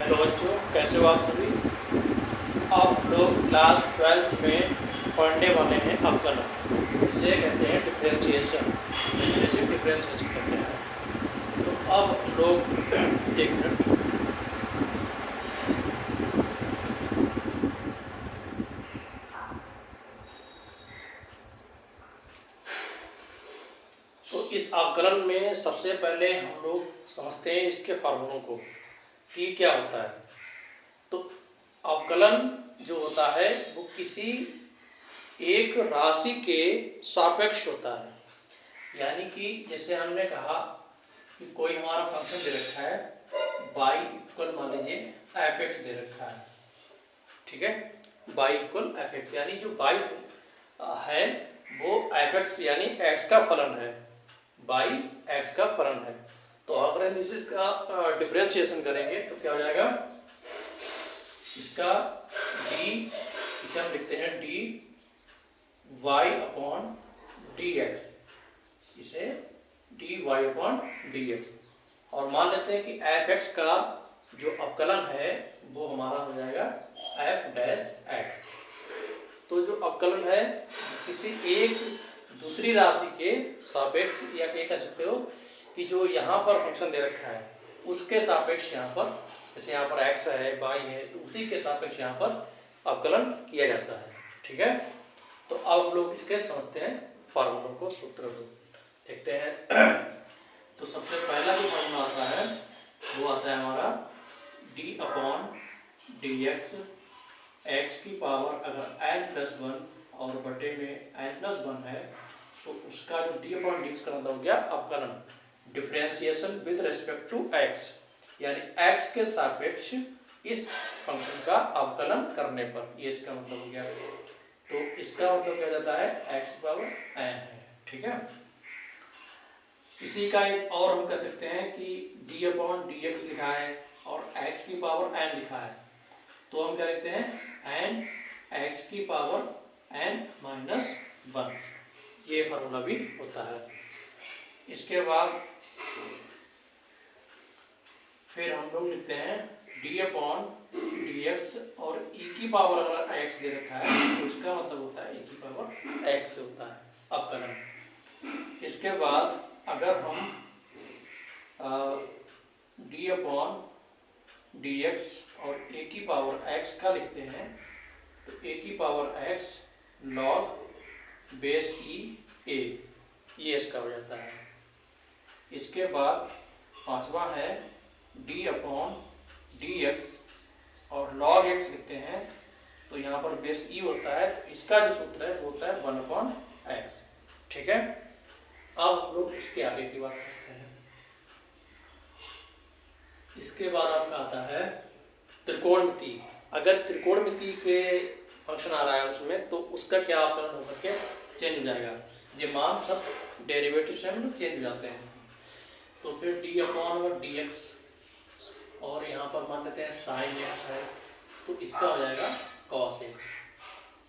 Hello बच्चों, कैसे हो आप सभी। आप लोग क्लास 12th में पढ़ने वाले हैं अवकलन, इसे कहते हैं डिफरेंशिएशन, जैसे डिफरेंशिएशन कहते हैं। तो अब हम लोग एक मिनट, तो इस अवकलन में सबसे पहले हम लोग समझते हैं इसके फॉर्मूलों को कि क्या होता है। तो अवकलन जो होता है वो किसी एक राशि के सापेक्ष होता है। यानी कि जैसे हमने कहा कि कोई हमारा फंक्शन दे रखा है y इक्वल, मान लीजिए एफ एक्स दे रखा है, ठीक है। y इक्वल एफ एक्स, यानी जो y है वो एफ एक्स यानी x का फलन है, y x का फलन है। तो अगर हम इसका डिफरेंशिएशन करेंगे तो क्या हो जाएगा, इसका d, इसे हम लिखते हैं dy अपॉन dx, इसे dy अपॉन dx, और मान लेते हैं कि एफ एक्स का जो अवकलन है वो हमारा हो जाएगा एफ डैश एक्स। तो जो अवकलन है किसी एक दूसरी राशि के सापेक्ष, या कह सकते हो कि जो यहाँ पर फंक्शन दे रखा है उसके सापेक्ष यहाँ पर, जैसे यहाँ पर x है y है, तो उसी के सापेक्ष यहाँ पर अवकलन किया जाता है, ठीक है। तो अब लोग इसके समझते हैं फॉर्मूलों को, सूत्र को देखते हैं। तो सबसे पहला जो फॉर्मूला आता है वो आता है हमारा d upon D x, x की पावर अगर n+1 और बटे में n+1 है तो उसका जो d अपॉन डी एक्स का मतलब हो गया अवकलन, differentiation with respect to x, यानी x के सापेक्ष इस फंक्शन का अवकलन करने पर, ये इसका मतलब हो गया। तो इसका मतलब क्या जाता है x पावर n है, ठीक है। इसी का एक और हम कह सकते हैं कि d अपॉन डी एक्स लिखा है और x की पावर n लिखा है, तो हम क्या लिखते हैं n x की पावर n-1, ये फार्मूला भी होता है। इसके बाद फिर हम लोग लिखते हैं d अपॉन डी एक्स, और e की पावर अगर x दे रखा है तो उसका मतलब होता है e की पावर x होता है अवकलन। इसके बाद अगर हम d अपॉन डी एक्स और a की पावर x का लिखते हैं तो a की power x log base e a, ये इसका हो जाता है। इसके बाद पांचवा है d अपॉन डी एक्स और log x लिखते हैं तो यहाँ पर बेस e होता है, तो इसका जो सूत्र है वो होता है 1 अपॉन एक्स, ठीक है। अब हम लोग इसके आगे की बात करते हैं। इसके बाद आपका आता है त्रिकोणमिति। अगर त्रिकोणमिति के फंक्शन आ रहा है उसमें तो उसका क्या अवकलन होकर के चेंज हो जाएगा, ये मान सब डेरिवेटिव से हम चेंज हो जाते हैं। तो फिर d अपॉन डी एक्स, और यहाँ पर मान लेते हैं साइन एक्स है तो इसका हो जाएगा कॉस एक्स,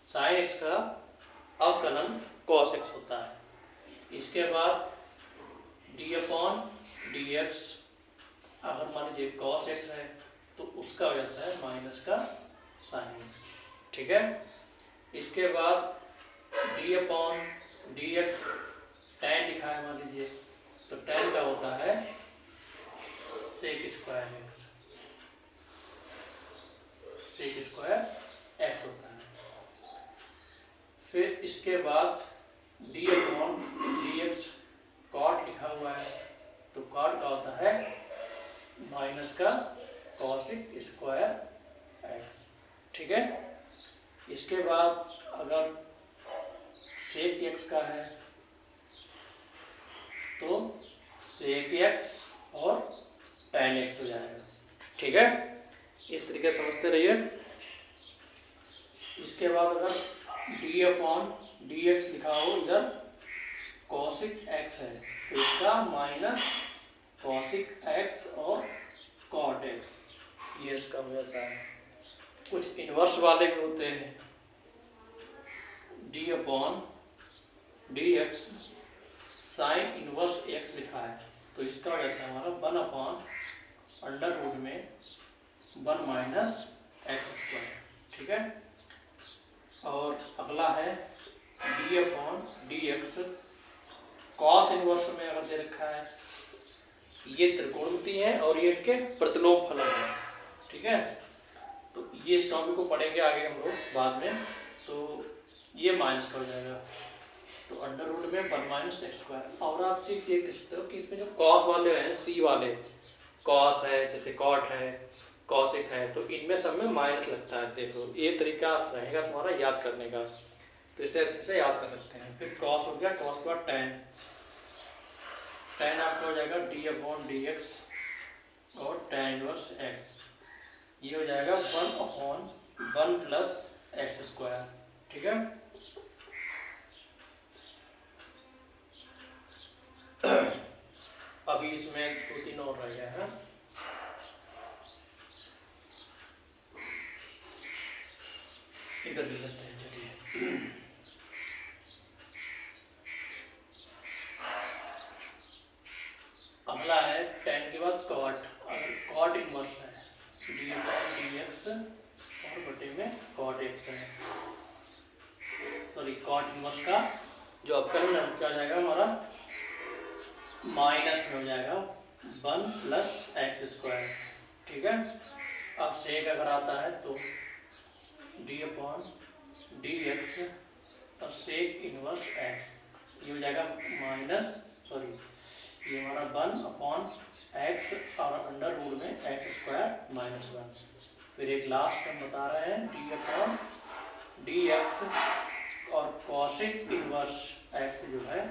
साइन एक्स का अवकलन कॉस एक्स होता है। इसके बाद d अपॉन डी एक्स, अगर मान लीजिए कॉस एक्स है तो उसका हो जाता है माइनस का साइन एक्स, ठीक है। इसके बाद d upon D x tan लिखा है मान लीजिए, तो tan का होता है sec square X, sec square X होता है। फिर इसके बाद d upon D X cot लिखा हुआ है तो कॉट का होता है माइनस का कॉसिक स्क्वायर एक्स, ठीक है। इसके बाद अगर सेक एक्स का है तो सेक एक्स और tan एक्स हो जाएगा, ठीक है। इस तरीके से समझते रहिए। इसके बाद अगर d अपॉन डी एक्स लिखा हो, इधर कॉसिक एक्स है तो इसका माइनस कॉसिक एक्स और कॉट एक्स, ये इसका हो जाता है। कुछ इनवर्स वाले भी होते हैं, d upon D x sine inverse x लिखा है तो इसका हो जाता है हमारा 1 अपॉन अंडर रूट में 1 माइनस एक्स स्क्वायर, ठीक है। और अगला है D upon D x, cos inverse में अगर दे रखा है, ये त्रिकोणमिति है और ये इनके प्रतिलोम फलन है, ठीक है। तो ये इस टॉपिक को पढ़ेंगे आगे हम लोग बाद में। तो ये माइनस का हो जाएगा, तो अंडर रूट में 1 माइनस एक्स स्क्वायर। और आप चीज ये देख सकते हो कि इसमें जो कॉस वाले हैं, सी वाले, कॉस है, जैसे कॉट है, कॉसिक है, तो इनमें सब में माइनस लगता है। देखो ये तरीका रहेगा तुम्हारा याद करने का, तो इसे अच्छे से याद कर सकते हैं। फिर कॉस हो गया, कॉस के बाद टेन, टेन आपका हो जाएगा डी अपॉन डी एक्स और टेन इनवर्स एक्स, ये हो जाएगा 1 अपॉन 1 प्लस एक्स स्क्वायर, ठीक है। अभी इसमें 2-3 और रह गया है। इधर भी करते हैं, चलिए। अगला है टेन के बाद कॉट, अगर कॉट इनवर्स है डी अपॉन डी एक्स और बटे में कॉट एक्स है, सॉरी कॉट इनवर्स का जो अवकलन है क्या हो जाएगा हमारा, माइनस में हो जाएगा 1 प्लस एक्स स्क्वायर, ठीक है। अब सेक अगर आता है तो डी अपॉन डी एक्स और सेक इनवर्स एक्स, ये हो जाएगा माइनस, सॉरी ये हमारा 1 अपॉन एक्स और अंडर रूट में एक्स स्क्वायर माइनस 1। फिर एक लास्ट हम बता रहे हैं डी अपॉन डी एक्स और कॉसिक इनवर्स एक्स जो है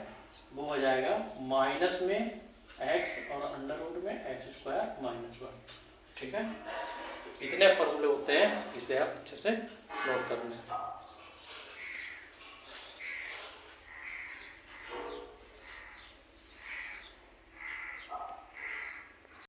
वो हो जाएगा माइनस में एक्स और अंडर रूट में एक्स स्क्वायर माइनस 1, ठीक है। इतने फॉर्मूले होते हैं, इसे आप अच्छे से नोट कर लें।